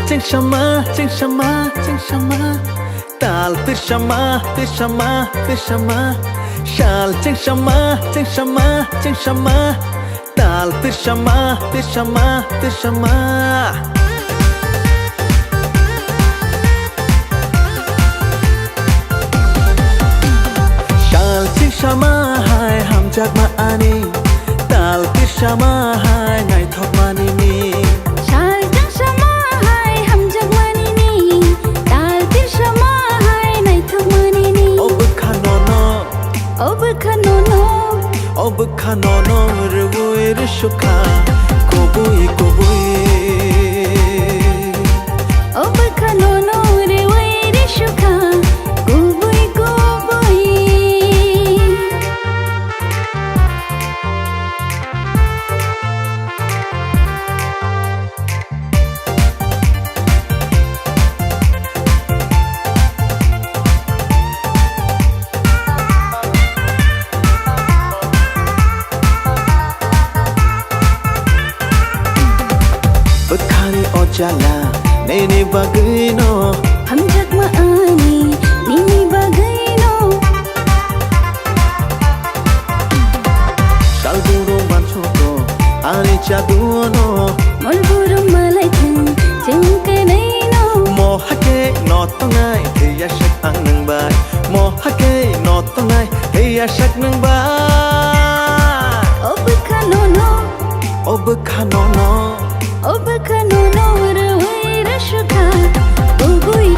正什么正什么正什么，tal từ什么từ什么từ什么，shal正什么正什么正什么，tal từ什么từ什么từ什么。Ching sama hai ham jak ma ani tal tir sama hai ngai thok mani ni Shal ching sama hai ham jak mani ni tal tir sama hai nai thok mani ni ob khano no ob khano no rwoi r shukha kobui ob khano no rwoi r shukha kobui Bekhari ojala nene bagaino ham jak ma ani nini bagaino Salburo manchoto ani chaduono molburu malai chengke naino Mohake notongai heya shak ang nang bai Mohake notongai heya shak nang bai ob khano no ob khano no rwoi r shukha kobui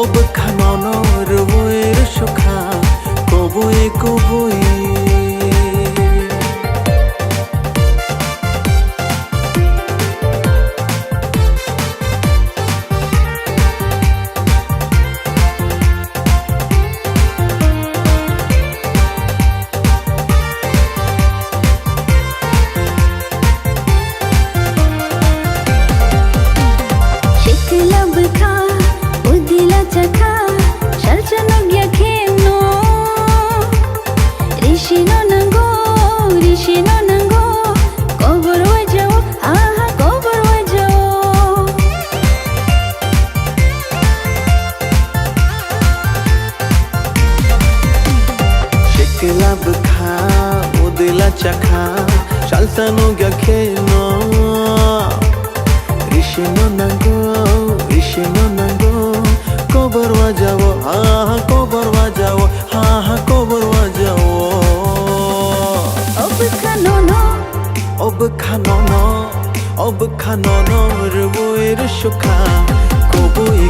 ob khano no rwoi r shukha kobui Rishino nango kobor wajao aha kobor wajao Shekela bkha udila chakha shaltano gakheno Rishino nango kobor wajao ha kobor wajao ha kobor wajao ob khano no rwoi r shukha kobui